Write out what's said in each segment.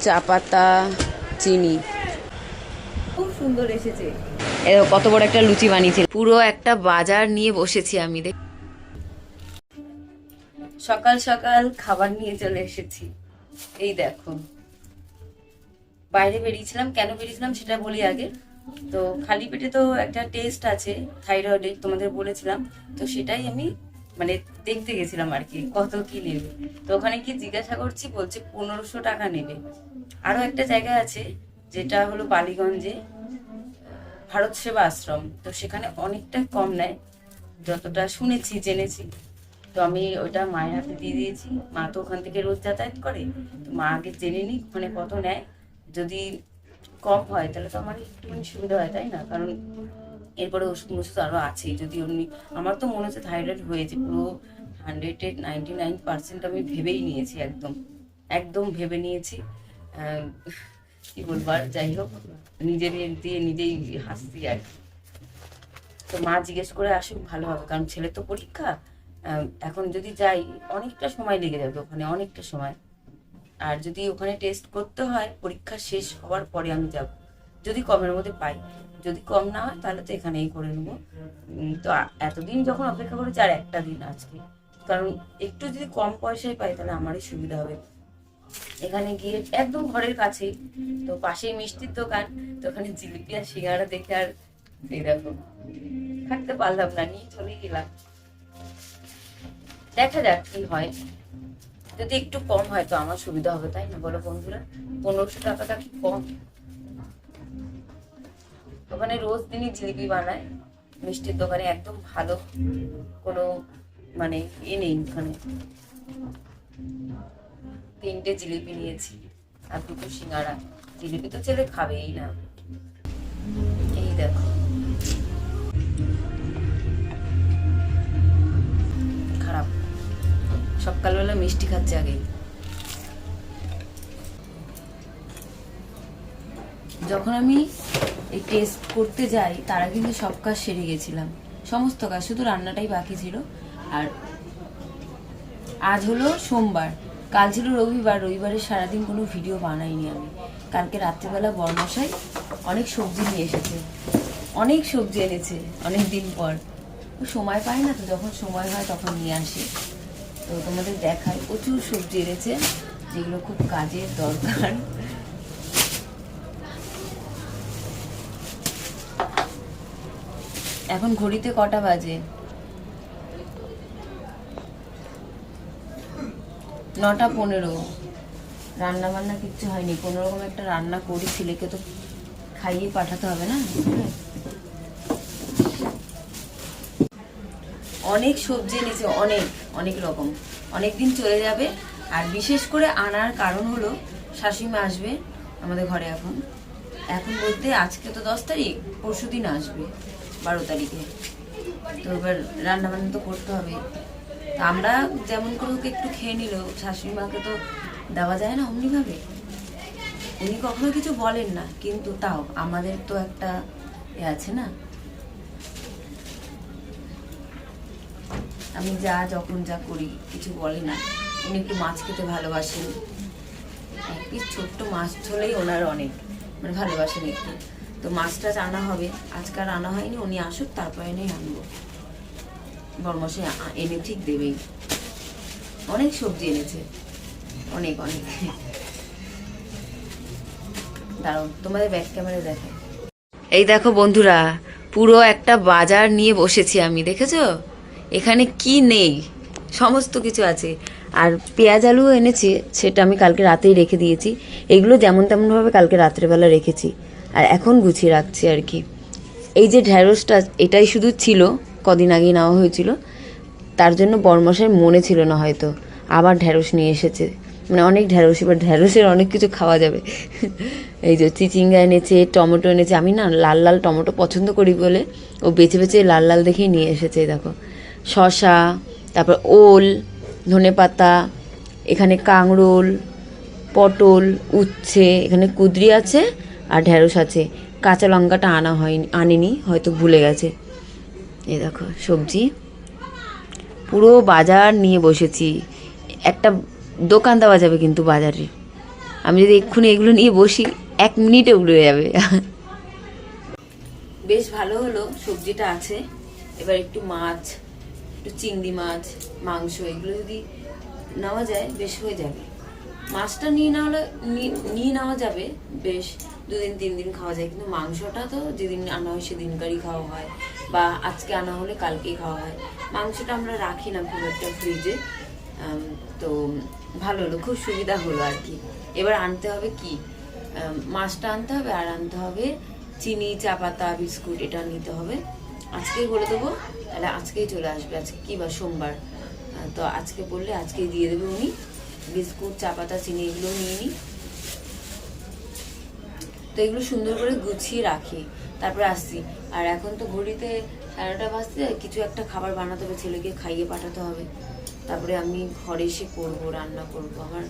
চা পাতা, চিনি, খুব সুন্দর এসেছে। কত বড় একটা লুচি বানিয়েছিল। পুরো একটা বাজার নিয়ে বসেছি আমি। সকাল সকাল খাবার নিয়ে চলে এসেছি। এই দেখো, বাইরে বেরিয়েছিলাম, কেন বেরিয়েছিলাম সেটা বলি আগে। তো খালি পেটে তো একটা টেস্ট আছে থাইরয়েডের, তোমাদের বলেছিলাম। তো সেটাই আমি মানে দেখতে গেছিলাম আর কি, কত কি নেবে। তো ওখানে কি জিজ্ঞাসা করছি, বলছে 1500 টাকা নেবে। আরো একটা জায়গা আছে যেটা হলো বালিগঞ্জে, ভারত সেবা আশ্রম। তো সেখানে অনেকটা কম নেয়, যতটা শুনেছি জেনেছি। তো আমি ওইটা মায়ের হাতে দিয়ে দিয়েছি। মা তো ওখান থেকে রোজ যাতায়াত করে, তো মা আগে জেনে নি ওখানে কত নেয়। যদি কম হয় তাহলে তো আমার একটুখানি সুবিধা হয়, তাই না? কারণ এরপরে ওষুধ ওষুধ আরো আছেই। যদি অমনি, আমার তো মনে হচ্ছে থাইরয়েড হয়েছে পুরো 199% আমি ভেবেই নিয়েছি, একদম একদম ভেবে নিয়েছি। কি বলবো আর, যাই হোক, নিজের দিয়ে নিজেই হাসছি আর কি। তো মা জিজ্ঞেস করে আসুক, ভালো হবে, কারণ ছেলে তো পরীক্ষা। এখন যদি যাই অনেকটা সময় লেগে যাবে, ওখানে অনেকটা সময়। আর যদি ওখানে টেস্ট করতে হয় পরীক্ষা শেষ হওয়ার পরে আমি যাব, যদি কমের মধ্যে পাই। যদি কম না হয় তাহলে তো এখানেই করে নেবো। তো এতদিন যখন অপেক্ষা করেছি, আর একটা দিন আজকে, কারণ একটু যদি কম পয়সায় পাই তাহলে আমারই সুবিধা হবে। এখানে গিয়ে একদম ঘরের কাছেই, তো পাশেই মিষ্টির দোকান। তো ওখানে জিলিপি আর সিঙ্গাড়া দেখে আর এই দেখো থাকতে পারলাম না, নিয়ে চলে গেলাম। দেখা যাক কি হয়। যদি একটু কম হয় তো আমার সুবিধা হবে, তাই না বলো বন্ধুরা? 1500 টাকাটা কি কম? ওখানে রোজ দিনই জিলিপি বানায়, মিষ্টির দোকানে একদম ভালো কোনো মানে নেই ওখানে। 3টে জিলিপি নিয়েছি আর 2টো সিঙ্গাড়া। জিলিপি তো ছেলে খাবেই না। এই দেখো, খারাপ। সকালবেলা মিষ্টি খাচ্ছে আগেই। যখন আমি এই টেস্ট করতে যাই তারা কিন্তু সব কাজ সেরে গেছিলাম, সমস্ত কাজ, শুধু রান্নাটাই বাকি ছিল। আর আজ হলো সোমবার, কাল ছিল রবিবার। রবিবারের সারাদিন কোনো ভিডিও বানাইনি আমি। কালকে রাত্রিবেলা বরমশাই অনেক সবজি নিয়ে এসেছে, অনেক সবজি এনেছে অনেক দিন পর। সময় পায় না, তো যখন সময় হয় তখন নিয়ে আসি। তো তোমাদের দেখায়, প্রচুর সবজি এনেছে যেগুলো খুব কাজের দরকার। এখন ঘড়িতে কটা বাজে? 9টা 15। রান্না বান্না কিচ্ছু হয়নি, কোনোরকম একটা রান্না করি, ছেলেকে তো খাইয়ে পাঠাতে হবে না। অনেক সবজি এনেছে, অনেক অনেক রকম, অনেক দিন চলে যাবে। আর বিশেষ করে আনার কারণ হলো শাশুড়িমা আসবে আমাদের ঘরে। এখন এখন বলতে আজকে তো 10 তারিখ, পরশু দিন আসবে 12 তারিখে। তো এবার রান্না বান্না তো করতে হবে। আমরা যেমন করে ওকে একটু খেয়ে নিল, শাশুড়ি মাকে তো দেওয়া যায় না অমনিভাবে। উনি কখনো কিছু বলেন না, কিন্তু তাও আমাদের তো একটা আছে না। আমি যখন যা করি কিছু বলে না। উনি একটু মাছ খেতে ভালোবাসেন, এক পিস ছোট্ট মাছ হলেই ওনার অনেক, মানে ভালোবাসেন একটু। তো মাছটা আনা হবে, আজকাল আনা হয়নি, উনি আসুক তারপরে এনেই আনবো। বরমশাই এনে ঠিক দেবেই। অনেক সবজি এনেছে, অনেক অনেক। দাঁড়াও তোমাদের ব্যাক ক্যামেরা দেখায়। এই দেখো বন্ধুরা, পুরো একটা বাজার নিয়ে বসেছি আমি, দেখেছো? এখানে কি নেই, সমস্ত কিছু আছে। আর পেঁয়াজ আলু এনেছে, সেটা আমি কালকে রাতেই রেখে দিয়েছি। এগুলো যেমন তেমনভাবে কালকে রাত্রেবেলা রেখেছি, আর এখন গুছিয়ে রাখছি আর কি। এই যে ঢ্যাঁড়সটা, এটাই শুধু ছিল, কদিন আগেই নেওয়া হয়েছিল। তার জন্য বরমশাই মনে ছিল না হয়তো, আবার ঢ্যাঁড়স নিয়ে এসেছে। মানে অনেক ঢ্যাঁড়স, এবার ঢ্যাঁড়সের অনেক কিছু খাওয়া যাবে। এই যে চিচিঙ্গা এনেছে, টমেটো এনেছে। আমি না লাল লাল টমেটো পছন্দ করি বলে ও বেছে বেছে লাল লাল দেখেই নিয়ে এসেছে। দেখো, শশা, তারপর ওল, ধনেপাতা, এখানে কাঁকরোল, পটল, উচ্ছে, এখানে কুঁদরি আছে আর ঢ্যাঁড়স আছে। কাঁচা লঙ্কাটা আনা হয়নি, আনেনি, হয়তো ভুলে গেছে। এই দেখো সবজি, পুরো বাজার নিয়ে বসেছি। একটা দোকান দেওয়া যাবে কিন্তু বাজারে, আমি যদি এক্ষুনি এগুলো নিয়ে বসি 1 মিনিটে উড়ে যাবে। বেশ ভালো হলো, সবজিটা আছে। এবার একটু মাছ, একটু চিংড়ি মাছ, মাংস এগুলো যদি নেওয়া যায় বেশ হয়ে যাবে। মাছটা নিয়ে নেওয়া যাবে, বেশ 2 দিন 3 দিন খাওয়া যায়। কিন্তু মাংসটা তো যেদিন আনা হয় সেদিনকারই খাওয়া হয়, বা আজকে আনা হলে কালকেই খাওয়া হয়। মাংসটা আমরা রাখি না খুব একটা ফ্রিজে। তো ভালো হলো, খুব সুবিধা হলো আর কি। এবার আনতে হবে কি, মাছটা আনতে হবে, আর আনতে হবে চিনি, চা পাতা, বিস্কুট, এটা নিতে হবে। আজকেই বলে দেবো, তাহলে আজকেই চলে আসবে। আজকে কি বার? সোমবার। তো আজকে বললে আজকেই দিয়ে দেবে উনি। বিস্কুট, চা পাতা, চিনি এগুলো নিয়ে নিই। তো এগুলো সুন্দর করে গুছিয়ে রাখি, তারপরে আসছি। আর এখন তো ঘড়িতে 11টা বাজতে, কিছু একটা খাবার বানাতে হবে, ছেলেকে খাইয়ে পাঠাতে হবে। তারপরে আমি ঘরে এসে করবো, রান্না করব। আমার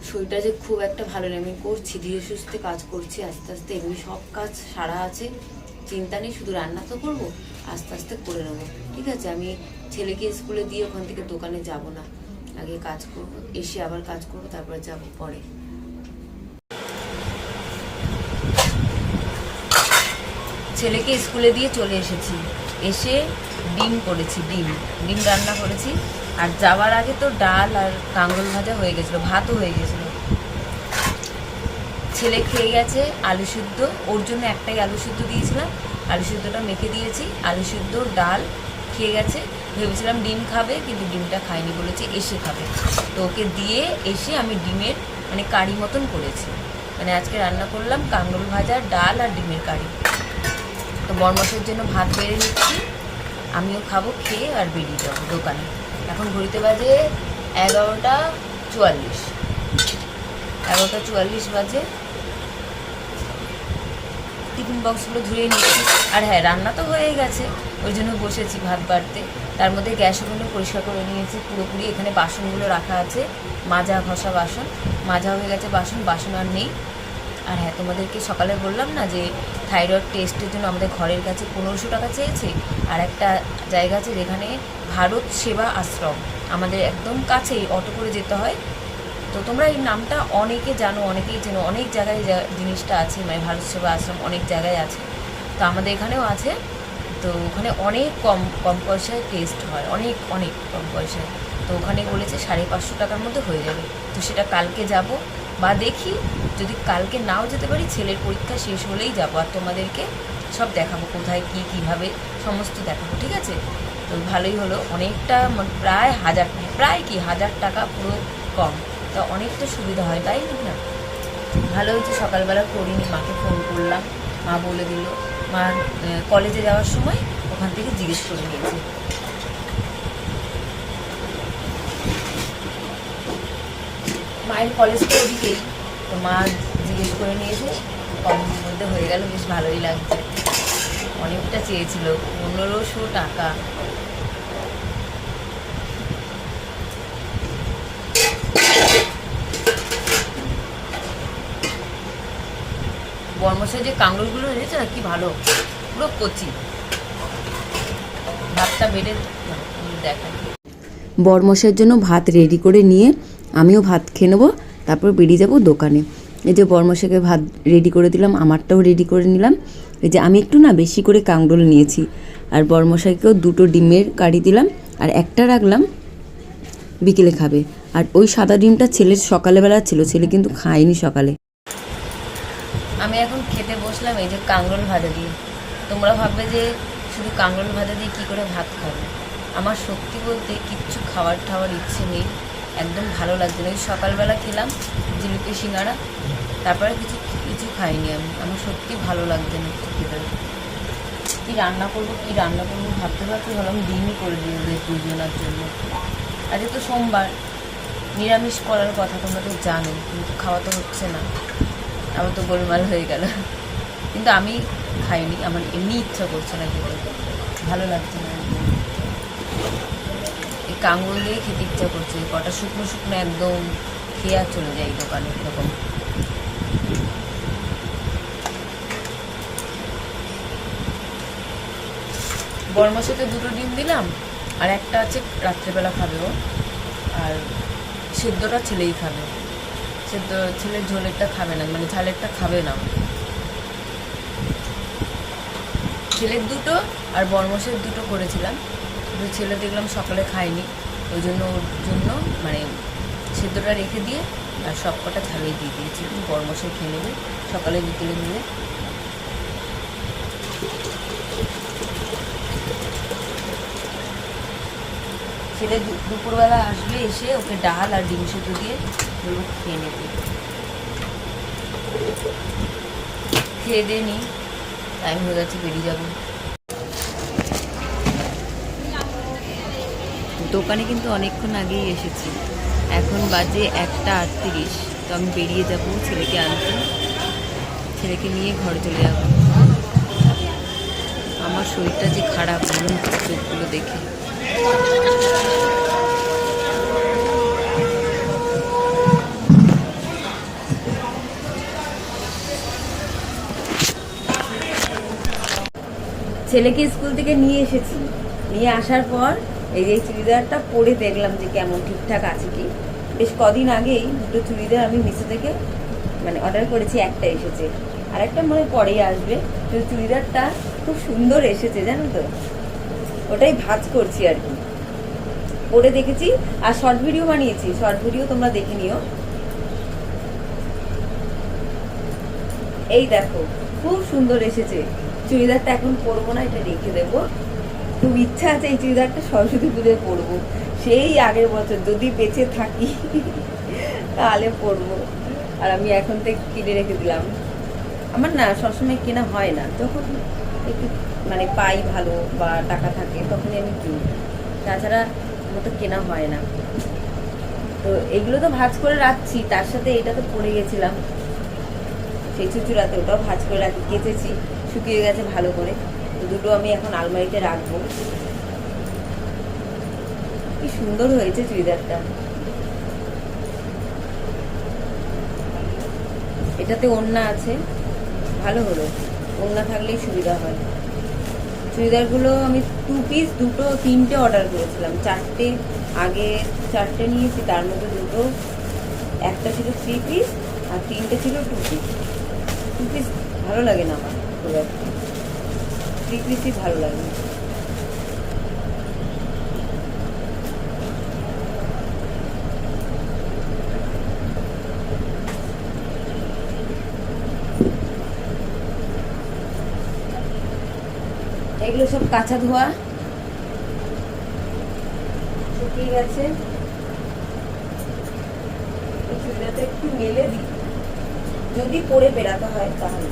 শরীরটা যে খুব একটা ভালো নেই, আমি করছি ধীরে সুস্থে কাজ করছি আস্তে আস্তে। এমনি সব কাজ সারা আছে, চিন্তা নেই, শুধু রান্না তো করবো, আস্তে আস্তে করে নেবো। ঠিক আছে, আমি ছেলেকে স্কুলে দিয়ে ওখান থেকে দোকানে যাব না, আগে কাজ করব, এসে আবার কাজ করব, তারপরে যাব পরে। ছেলেকে স্কুলে দিয়ে চলে এসেছি, এসে ডিম করেছি, ডিম রান্না করেছি। আর যাওয়ার আগে তো ডাল আর কাঁকরোল ভাজা হয়ে গেছিলো, ভাতও হয়ে গেছিলো। ছেলে খেয়ে গেছে আলু সিদ্ধ, ওর জন্য একটাই আলু সিদ্ধ দিয়েছিলাম, আলু সিদ্ধটা মেখে দিয়েছি। আলু সিদ্ধ, ডাল খেয়ে গেছে। ভেবেছিলাম ডিম খাবে, কিন্তু ডিমটা খায়নি, বলেছে এসে খাবে। তো ওকে দিয়ে এসে আমি ডিমের মানে কারি মতন করেছি। মানে আজকে রান্না করলাম কাঁকরোল ভাজা, ডাল আর ডিমের কারি। তো বরমাসের জন্য ভাত বেড়ে নিচ্ছি, আমিও খাবো, খেয়ে আর বেরিয়ে যাবো দোকানে। এখন ঘড়িতে বাজে 11:44, 11:44 বাজে। টিফিন বক্সগুলো ধুয়ে নিচ্ছি। আর হ্যাঁ, রান্না তো হয়েই গেছে, ওই জন্য বসেছি ভাত বাড়তে। তার মধ্যে গ্যাস ওভেনও পরিষ্কার করে নিয়েছি পুরোপুরি। এখানে বাসনগুলো রাখা আছে, মাজা ঘষা বাসন, মাজা হয়ে গেছে বাসন আর নেই। আর হ্যাঁ, তোমাদেরকে সকালে বললাম না যে থাইরয়েড টেস্টের জন্য আমাদের ঘরের কাছে 1500 টাকা চেয়েছে। আর একটা জায়গা আছে যেখানে ভারত সেবা আশ্রম, আমাদের একদম কাছেই, অটো করে যেতে হয়। তো তোমরা এই নামটা অনেকে জানো, অনেকেই চেনো, অনেক জায়গায় জিনিসটা আছে, মানে ভারত সেবা আশ্রম অনেক জায়গায় আছে। তো আমাদের এখানেও আছে। তো ওখানে অনেক কম পয়সায় টেস্ট হয়, অনেক কম পয়সায়। তো ওখানে বলেছে 550 টাকার মধ্যে হয়ে যাবে। তো সেটা কালকে যাব, বা দেখি যদি কালকে নাও যেতে পারি, ছেলের পরীক্ষা শেষ হলেই যাবো। আর তোমাদেরকে সব দেখাবো, কোথায় কী কীভাবে সমস্ত দেখাবো, ঠিক আছে? তো ভালোই হলো, অনেকটা প্রায় 1000 টাকা পুরো কম। তা অনেকটা সুবিধা হয়, তাই না? ভালো হয়েছে সকালবেলা করিনি, মাকে ফোন করলাম, মা বলে দিল। মা কলেজে যাওয়ার সময় ওখান থেকে জিজ্ঞেস করে নিয়েছে। মায়ের কলেজটা ওদিকেই, তো মা জিজ্ঞেস করে নিয়েছে, কম মধ্যে হয়ে গেল, বেশ ভালোই লাগছে। অনেকটা চেয়েছিল, 1500 টাকা। বর্মশাই যে কাঁকরোলগুলো এনেছে না, কি ভালো, পুরো কচি। ভাতটা বেড়ে দেখা। বরমশাইয়ের জন্য ভাত রেডি করে নিয়ে আমিও ভাত খেয়ে নেবো, তারপর বেরিয়ে যাব দোকানে। এই যে বরমশাইকে ভাত রেডি করে দিলাম, আমারটাও রেডি করে নিলাম। এই যে আমি একটু না বেশি করে কাঁকরোল নিয়েছি, আর বরমশাইকেও 2টো ডিমের কারি দিলাম, আর একটা রাখলাম বিকেলে খাবে। আর ওই সাদা ডিমটা ছেলের সকালবেলা ছিল, ছেলে কিন্তু খায়নি সকালে। আমি এখন খেতে বসলাম এই যে কাঁকরোল ভাজা দিয়ে। তোমরা ভাববে যে শুধু কাঁকরোল ভাজা দিয়ে কী করে ভাত খাবে। আমার সত্যি বলতে কিচ্ছু খাওয়ার ইচ্ছে নেই, একদম ভালো লাগছে না। ওই সকালবেলা খেলাম জিলিপি সিঙ্গাড়া, তারপরে কিছু খাইনি আমি। আমার সত্যি ভালো লাগছে না খেতে। কী রান্না করবো ভাবতে ভাবলাম ডিমই করে দিই ওদের 2জনের জন্য। আজকে তো সোমবার, নিরামিষ করার কথা তোমরা তো জানো, কিন্তু খাওয়া তো হচ্ছে না। আবার তো গোলমাল হয়ে গেল। কিন্তু আমি খাইনি, আমার এমনি ইচ্ছা করছে না খেতে, ভালো লাগছে না। এই কাঁকরোল দিয়ে খেতে ইচ্ছা করছে, কটা শুকনো একদম খেয়ে আর চলে যাই দোকানে, এরকম। বরমাসে 2টো ডিম দিলাম, আর একটা আছে রাত্রেবেলা খাবে ও, আর সেদ্ধটা ছেলেই খাবে। সেদ্ধ ছেলে ঝোলেরটা খাবে না, মানে ঝালেরটা খাবে না। ছেলের দুটো আর বরমশের দুটো করেছিলাম, কিন্তু ছেলে দেখলাম সকালে খায়নি, ওই জন্য ওর জন্য মানে সেদ্ধটা রেখে দিয়ে আর সব কটা ঝালিয়ে দিয়ে দিয়েছি। বরমশাই খেয়ে নেবে সকালে বিকেলে মিলে। ছেলে দুপুরবেলা আসলে এসে ওকে ডাল আর ডিম সেদ্ধ দিয়ে বলবো খেয়ে নেবে। খেয়ে দিয়ে নি, টাইম হয়ে যাচ্ছে, বেরিয়ে যাবো। দোকানে কিন্তু অনেকক্ষণ আগেই এসেছি, এখন বাজে 1:38। তো আমি বেরিয়ে যাব ছেলেকে আনতে, ছেলেকে নিয়ে ঘরে চলে যাব। আমার শরীরটা যে খারাপ মনে হচ্ছে চোখগুলো দেখে। ছেলেকে স্কুল থেকে নিয়ে এসেছি, নিয়ে আসার পর এই যে চুড়িদারটা পরে দেখলাম যে কেমন ঠিকঠাক আছে কি। বেশ কদিন আগেই দুটো চুড়িদার আমি মিশো থেকে মানে অর্ডার করেছি, একটা এসেছে আর একটা মনে পরেই আসবে। তো চুড়িদারটা খুব সুন্দর এসেছে জানো তো, ওটাই ভাঁজ করছি আর কি। পরে দেখেছি আর শর্ট ভিডিও বানিয়েছি, শর্ট ভিডিও তোমরা দেখে নিও। এই দেখো খুব সুন্দর এসেছে চুড়িদারটা। এখন পরবো না, এটা রেখে দেবো। খুব ইচ্ছা আছে এই চুড়িদারটা সরস্বতী পুজোয় পরবো, সেই আগের বছর যদি বেঁচে থাকি তাহলে পরবো। আর আমি এখন থেকে কিনে রেখে দিলাম। আমার না সবসময় কেনা হয় না, যখন একটু মানে পাই ভালো বা টাকা থাকে তখনই আমি কিনি, তাছাড়া মতো কেনা হয় না। তো এগুলো তো ভাঁজ করে রাখছি, তার সাথে এটা তো পরে গেছিলাম সেই চুচুড়াতে, ওটাও ভাঁজ করে রাখি, কেচেছি, শুকিয়ে গেছে ভালো করে। তো দুটো আমি এখন আলমারিতে রাখবো। কি সুন্দর হয়েছে চুড়িদারটা, এটাতে ওড়না আছে, ভালো হলো। ওড়না থাকলেই সুবিধা হয়। চুড়িদারগুলো আমি 2 পিস দুটো 3টে অর্ডার করেছিলাম, 4টে আগে 4টে নিয়েছি, তার মধ্যে দুটো, একটা ছিল 3 পিস আর 3টে ছিল 2 পিস। 2 পিস ভালো লাগে না আমার, 3 পিসই ভালো লাগে। এগুলো সব কাঁচা ধোয়া, শুকিয়ে গেছে। চুড়িদারটা একটু মেলে দিই, যদি পরে বেরাতে হয় তাহলে।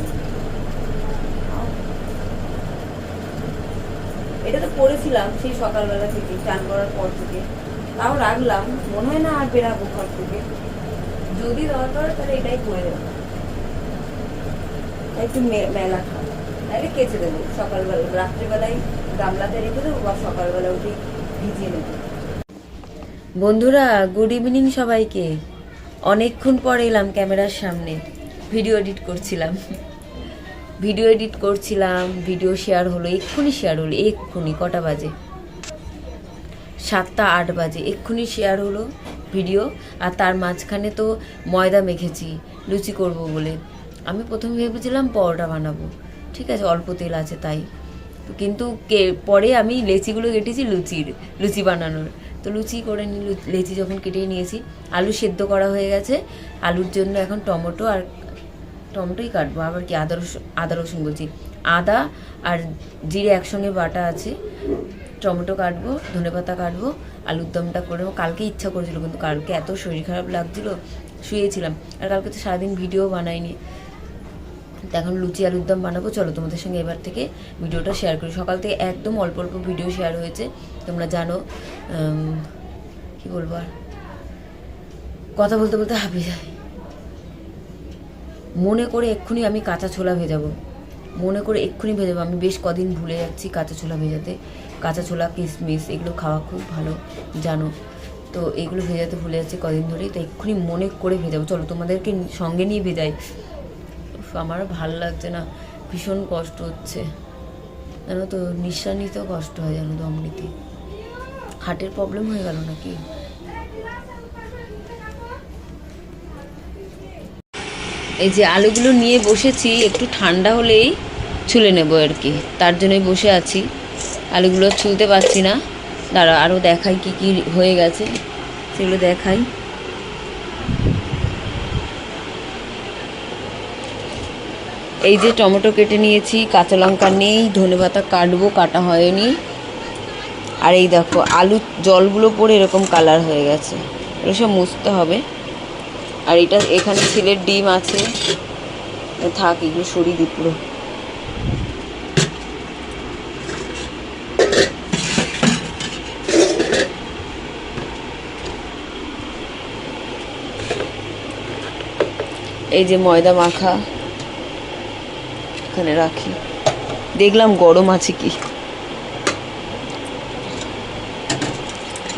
এটা তো পরেছিলাম সেই সকালবেলা থেকে, চান করার পর থেকে, তাও রাখলাম, মনে হয় না আর বেরাবো ঘর থেকে। যদি দরকার তাহলে এটাই পরে দেবো, একটু মেলা খাবো, তাহলে কেচে দেবো সকালবেলা, রাত্রিবেলায় গামলাতে রেখে দেবো বা সকালবেলা উঠে ভিজিয়ে নেবো। বন্ধুরা গুড ইভিনিং সবাইকে। অনেকক্ষণ পরে এলাম ক্যামেরার সামনে, ভিডিও এডিট করছিলাম, ভিডিও শেয়ার হলো, এক্ষুনি শেয়ার হলো, এক্ষুনি কটা বাজে, 7টা 8 বাজে, এক্ষুনি শেয়ার হলো ভিডিও। আর তার মাঝখানে তো ময়দা মেখেছি লুচি করব বলে। আমি প্রথমে ভেবেছিলাম পরোটা বানাবো, ঠিক আছে অল্প তেল আছে তাই, কিন্তু পরে আমি লেচিগুলো কেটেছি লুচি বানানোর। তো লুচি করে লেচি যখন কেটে নিয়েছি, আলু সেদ্ধ করা হয়ে গেছে। আলুর জন্য এখন টমেটোই কাটবো, আবার কি আদা রসুন বলছি, আদা আর জিরে একসঙ্গে বাটা আছে। টমেটো কাটবো, ধনেপাতা কাটবো, আলুর দমটা করে নেবো। কালকে ইচ্ছা করেছিল, কিন্তু কালকে এত শরীর খারাপ লাগছিল, শুয়েছিলাম, আর কালকে তো সারাদিন ভিডিও বানাইনি। তো এখন লুচি আলুর দম বানাবো। চলো তোমাদের সঙ্গে এবার থেকে ভিডিওটা শেয়ার করি। সকাল থেকে একদম অল্প অল্প ভিডিও শেয়ার হয়েছে, তোমরা জানো। কি বলবো আর, কথা বলতে বলতে হাঁপিয়ে যায়। মনে করে এক্ষুনি আমি কাঁচা ছোলা ভেজাবো, আমি বেশ কদিন ভুলে যাচ্ছি কাঁচা ছোলা ভেজাতে। কাঁচা ছোলা, কিশমিশ এগুলো খাওয়া খুব ভালো, জানো তো, এগুলো ভেজাতে ভুলে যাচ্ছি কদিন ধরেই। তো এক্ষুনি মনে করে ভেজাবো। চলো তোমাদেরকে সঙ্গে নিয়ে ভেজাই। আমারও ভালো লাগছে না, ভীষণ কষ্ট হচ্ছে জানো তো, নিঃশ্বাস নিতেও কষ্ট হয় জানো, দম নিতে। হার্টের প্রবলেম হয়ে গেল নাকি? এই যে আলুগুলো নিয়ে বসেছি, একটু ঠান্ডা হলেই ছুলে নেব আর কি, তার জন্যই বসে আছি। আলুগুলো ছুলতে পারছি না, দাঁড়া আরও দেখাই কি কি হয়ে গেছে সেগুলো দেখাই। এই যে টমেটো কেটে নিয়েছি, কাঁচা লঙ্কা নেই, ধনেপাতা কাটবো, কাটা হয়নি। আর এই দেখো আলু জলগুলো পড়ে এরকম কালার হয়ে গেছে, এগুলো সব মুছতে হবে। আর এটা এখানে ছেলের ডিম আছে, থাক এগুলো সরিয়ে দিই পুরো। এই যে ময়দা মাখা এখানে রাখি, দেখলাম গরম আছে কি,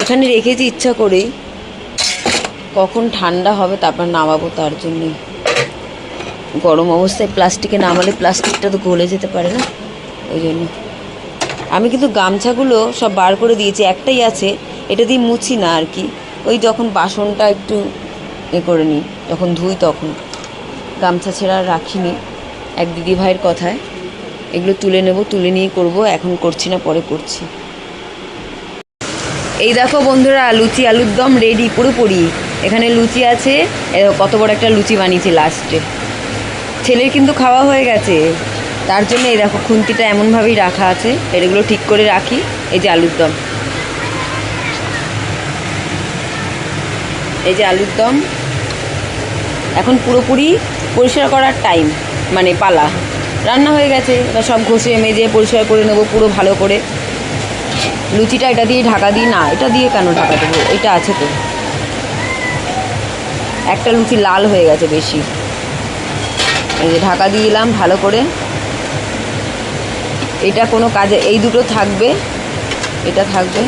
এখানে রেখেছি ইচ্ছা করেই, কখন ঠান্ডা হবে তারপর নামাবো, তার জন্যই। গরম অবস্থায় প্লাস্টিকে নামালে প্লাস্টিকটা তো গলে যেতে পারে না, ওই জন্য। আমি কিন্তু গামছাগুলো সব বার করে দিয়েছি, একটাই আছে, এটা দিয়ে মুছি না আর কি, ওই যখন বাসনটা একটু করে নিই, যখন ধুই তখন। গামছা ছেড়া রাখিনি, এক দিদি ভাইয়ের কথায়। এগুলো তুলে নেব, তুলে নিয়ে করব, এখন করছি না, পরে করছি। এই দেখো বন্ধুরা, লুচি আলুর দম রেডি পুরোপুরি। এখানে লুচি আছে, কত বড় একটা লুচি বানিয়েছি লাস্টে। ছেলের কিন্তু খাওয়া হয়ে গেছে, তার জন্য এই দেখো খুন্তিটা এমনভাবেই রাখা আছে, এগুলো ঠিক করে রাখি। এই যে আলুর দম, এই যে আলুর দম। এখন পুরোপুরি পরিষ্কার করার টাইম, মানে পালা। রান্না হয়ে গেছে, এবার সব ঘষে মেজে পরিষ্কার করে নেবো পুরো ভালো করে। লুচিটা এটা দিয়ে ঢাকা দিই না, এটা দিয়ে কেন ঢাকা দেবো, এটা আছে তো। একটা লুচি লাল হয়ে গেছে বেশি, এই যে ঢাকা দিয়ে দিলাম ভালো করে। এটা কোনো কাজে, এই দুটো থাকবে, এটা থাকবে।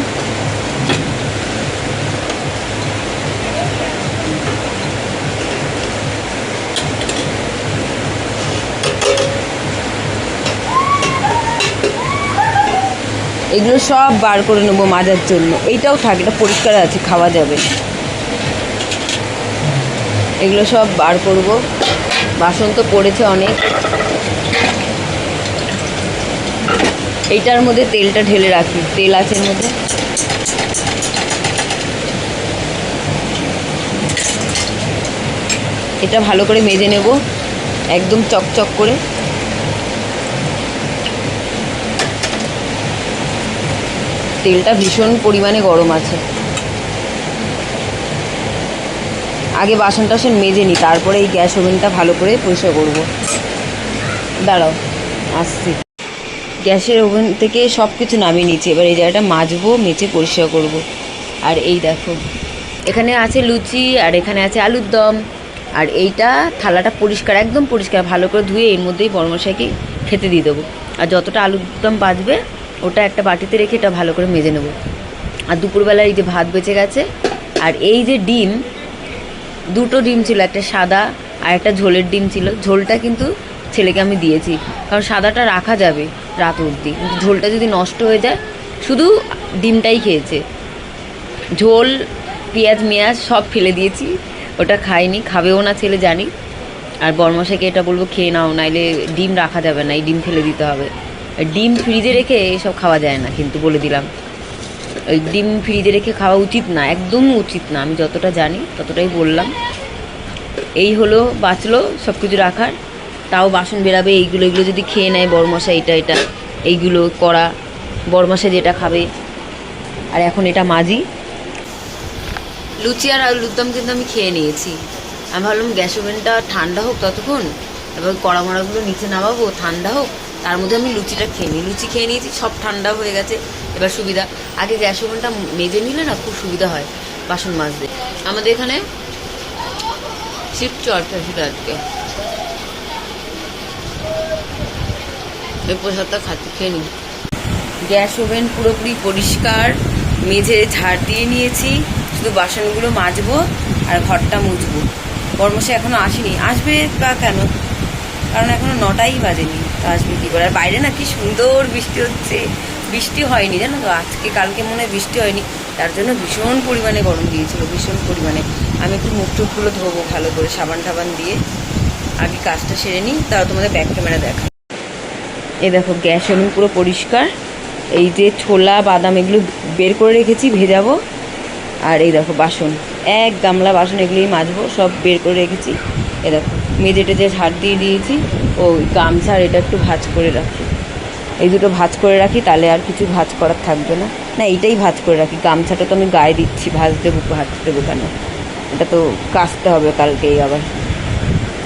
এগুলো সব বার করে নেবো মাজার জন্য, এইটাও থাক, এটা পরিষ্কার আছে, খাওয়া যাবে। এগুলো সব বার করব, বাসন তো পড়েছে অনেক। এইটার মধ্যে তেলটা ঢেলে রাখি, তেল আছে এর মধ্যে। এটা ভালো করে মেজে নেব, একদম চকচক করে। তেলটা ভীষণ পরিমাণে গরম আছে। আগে বাসন টাসন মেজে নিই, তারপরে এই গ্যাস ওভেনটা ভালো করে পরিষ্কার করব। দাঁড়াও আসছি। গ্যাসের ওভেন থেকে সব কিছু নামিয়ে নিচ্ছি, এবার এই জায়গাটা মাজবো, মেজে পরিষ্কার করব। আর এই দেখো এখানে আছে লুচি, আর এখানে আছে আলুর দম। আর এইটা থালাটা পরিষ্কার, একদম পরিষ্কার, ভালো করে ধুয়ে এর মধ্যেই বড়মশাইকে খেতে দিয়ে দেবো। আর যতটা আলুর দম বাজবে ওটা একটা বাটিতে রেখে এটা ভালো করে মেজে নেবো। আর দুপুরবেলায় এই যে ভাত বেঁচে গেছে, আর এই যে ডিম, দুটো ডিম ছিল, একটা সাদা আর একটা ঝোলের ডিম ছিল। ঝোলটা কিন্তু ছেলেকে আমি দিয়েছি, কারণ সাদাটা রাখা যাবে রাত অবধি, কিন্তু ঝোলটা যদি নষ্ট হয়ে যায়, শুধু ডিমটাই খেয়েছে। ঝোল পেঁয়াজ মেয়াজ সব ফেলে দিয়েছি, ওটা খাইনি, খাবেও না ছেলে জানি। আর বড়মশাইকে এটা বলবো খেয়ে নাও, নাইলে ডিম রাখা যাবে না, এই ডিম ফেলে দিতে হবে। ডিম ফ্রিজে রেখে এসব খাওয়া যায় না, কিন্তু বলে দিলাম, ওই ডিম ফ্রিজে রেখে খাওয়া উচিত না, একদম উচিত না, আমি যতটা জানি ততটাই বললাম। এই হলো বাঁচলো সব কিছু রাখার, তাও বাসন বেরাবে এইগুলো, এগুলো যদি খেয়ে নেয় বড়মশাই, এটা এইগুলো করা, বড়মশাই যেটা খাবে। আর এখন এটা মাজি। লুচি আর আলুর দম কিন্তু আমি খেয়ে নিয়েছি। আমি ভাবলাম গ্যাস ওভেনটা ঠান্ডা হোক ততক্ষণ, এবার কড়া মড়াগুলো নিচে নামাবো, ঠান্ডা হোক, তার মধ্যে আমি লুচিটা খেয়ে নিই। লুচি খেয়ে নিয়েছি, সব ঠান্ডা হয়ে গেছে, এবার সুবিধা। আগে গ্যাস ওভেনটা মেজে নিলে না খুব সুবিধা হয় বাসন মাজতে। আমাদের এখানে শিফট চর্চা ছিল আজকে, এই প্রসাদটা খাচ্ছি, খেয়ে নিই। গ্যাস ওভেন পুরোপুরি পরিষ্কার, মেঝে ঝাড় দিয়ে নিয়েছি, শুধু বাসনগুলো মাজবো আর ঘরটা মুছবো। বড়মশাই এখনও আসেনি, আসবে বা কেন, কারণ এখনও 9টাই বাজেনি, তো আসবে কী করে। আর বাইরে না কি সুন্দর বৃষ্টি হচ্ছে, বৃষ্টি হয়নি জানো তো, আজকে কালকে মনে হয় বৃষ্টি হয়নি, তার জন্য ভীষণ পরিমাণে গরম দিয়েছিল, ভীষণ পরিমাণে। আমি একটু মুখ টুকগুলো ধোবো ভালো করে সাবান টাবান দিয়ে, আগে কাজটা সেরে নিই, তারা তোমাদের ব্যাক ক্যামেরা দেখা। এই দেখো গ্যাস ওভেন পুরো পরিষ্কার। এই যে ছোলা বাদাম এগুলো বের করে রেখেছি ভেজাবো। আর এই দেখো বাসন, এক গামলা বাসন, এগুলোই মাজবো, সব বের করে রেখেছি। এ দেখো মেজে টেজে ঝাড় দিয়ে দিয়েছি। ওই গামছা আর এটা একটু ভাঁজ করে রাখি, এই দুটো ভাঁজ করে রাখি, তাহলে আর কিছু ভাঁজ করার থাকবে না। না এইটাই ভাঁজ করে রাখি, গামছাটা তো আমি গায়ে দিচ্ছি, ভাঁজ দেবো ভাঁজ দেবো কেন, এটা তো কাচতে হবে কালকেই আবার।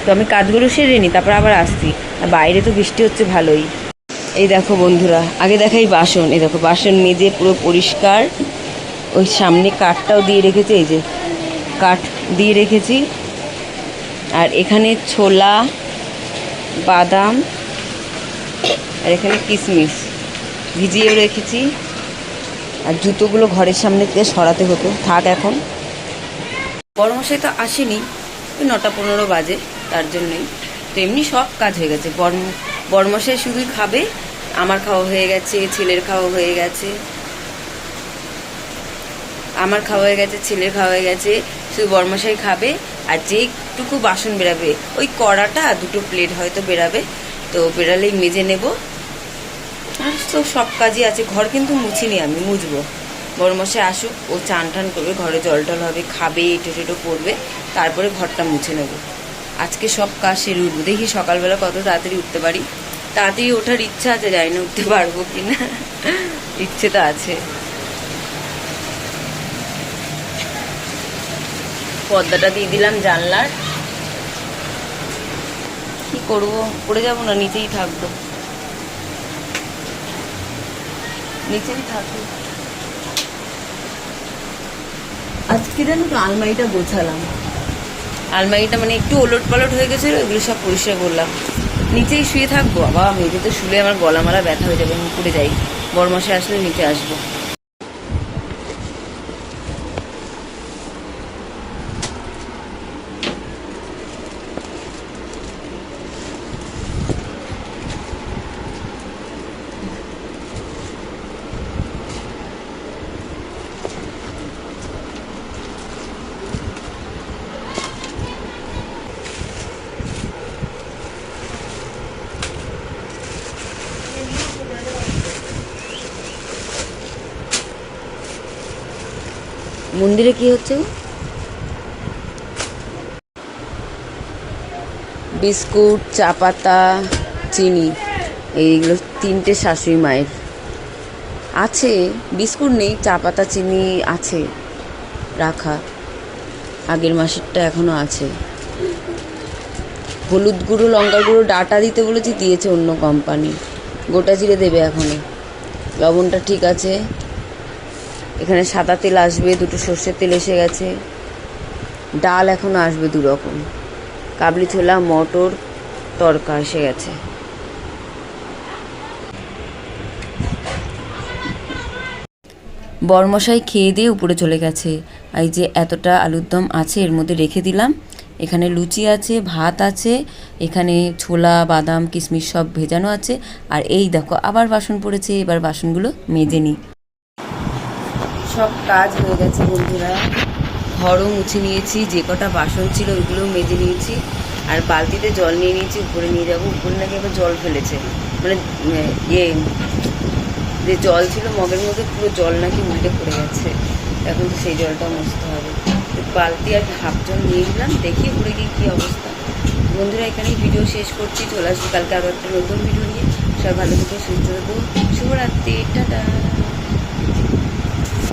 তো আমি কাজগুলো সেরে নিই, তারপর আবার আসছি। আর বাইরে তো বৃষ্টি হচ্ছে ভালোই। এই দেখো বন্ধুরা, আগে দেখাই বাসন। এই দেখো বাসন মেজে পুরো পরিষ্কার। ওই সামনে কাঠটাও দিয়ে রেখেছি, এই যে কাঠ দিয়ে রেখেছি। আর এখানে ছোলা বাদাম আর এখানে কিশমিশ ভিজিয়েও রেখেছি। আর জুতোগুলো ঘরের সামনে থেকে সরাতে হতো, থাক এখন। বড়মশাই তো আসেনি, ওই 9:15 বাজে, তার জন্যই তো এমনি সব কাজ হয়ে গেছে। বড়মশাই শুধুই খাবে, আমার খাওয়া হয়ে গেছে, ছেলের খাওয়া হয়ে গেছে, আমার খাওয়া হয়ে গেছে, ছেলের খাওয়া হয়ে গেছে, শুধু বড়মশাই খাবে। আর যেটুকু বাসন বেরাবে, ওই কড়াটা 2টো প্লেট হয়তো বেরাবে, তো বেরালেই মেজে নেব। আর তো সব কাজই আছে। ঘর কিন্তু মুছিনি, আমি মুছবো। বড়মশাই আসুক, ও চান টান করবে, ঘরে জল টল হবে, খাবে, এঁটো টেটো করবে, তারপরে ঘরটা মুছে নেব। আজকে সব কাজ সেরে উঠবো, দেখি সকালবেলা কত তাড়াতাড়ি উঠতে পারি। তাড়াতাড়ি ওঠার ইচ্ছা আছে, জানি না উঠতে পারবো কিনা, ইচ্ছে তো আছে। পর্দাটা দিয়ে দিলাম জানলার, কি করবো, পড়ে যাবো না, নিচেই থাকবো, নিচেই থাকবো। আজকে জানো তো আলমারিটা গোছালাম, আলমারিটা মানে একটু ওলট পালট হয়ে গেছে, ওগুলো সব পরিষ্কার করলাম। নিচেই শুয়ে থাকবো, বাবা মেঝেতে শুলে আমার গলামালা ব্যথা হয়ে যাবে, আমি উপরে যাই, বড়মশাই আসলে নিচে আসবো। মন্দিরে কি হচ্ছে? বিস্কুট, চা পাতা, চিনি, এইগুলো 3টে শাশুড়ি মায়ের আছে। বিস্কুট নেই, চা পাতা চিনি আছে রাখা, আগের মাসেরটা এখনো আছে। হলুদ গুঁড়ো লঙ্কার গুঁড়ো ডাটা দিতে বলেছি, দিয়েছে অন্য কোম্পানি, গোটা জিরে দেবে এখনো। লবণটা ঠিক আছে। এখানে সাদা তেল আসবে, 2টো সর্ষের তেল এসে গেছে। ডাল এখনো আসবে 2 রকম, কাবলি ছোলা মটর তরকা এসে গেছে। বরমশাই খেয়ে দিয়ে উপরে চলে গেছে। এই যে এতটা আলুর দম আছে, এর মধ্যে রেখে দিলাম। এখানে লুচি আছে, ভাত আছে, এখানে ছোলা বাদাম কিশমিশ সব ভেজানো আছে। আর এই দেখো আবার বাসন পড়েছে, এবার বাসনগুলো মেজে নিই। সব কাজ হয়ে গেছে বন্ধুরা, ঘরও মুছে নিয়েছি, যে কটা বাসন ছিল ওইগুলোও মেজে নিয়েছি। আর বালতিতে জল নিয়ে নিয়েছি, উপরে নিয়ে যাবো। উপরে নাকি আবার জল ফেলেছে, মানে যে জল ছিল মগের মধ্যে, পুরো জল নাকি উল্টে পড়ে গেছে। এখন তো সেই জলটাও মুছতে হবে। বালতি আর হাফ জল নিয়ে নিলাম, দেখি উপরে গিয়ে কী অবস্থা। বন্ধুরা এখানেই ভিডিও শেষ করছি, চলে আসবো কালকে আরও একটা নতুন ভিডিও নিয়ে। সব ভালো থেকে সুস্থ থাকবো, শুভরাত্রি, টাটা।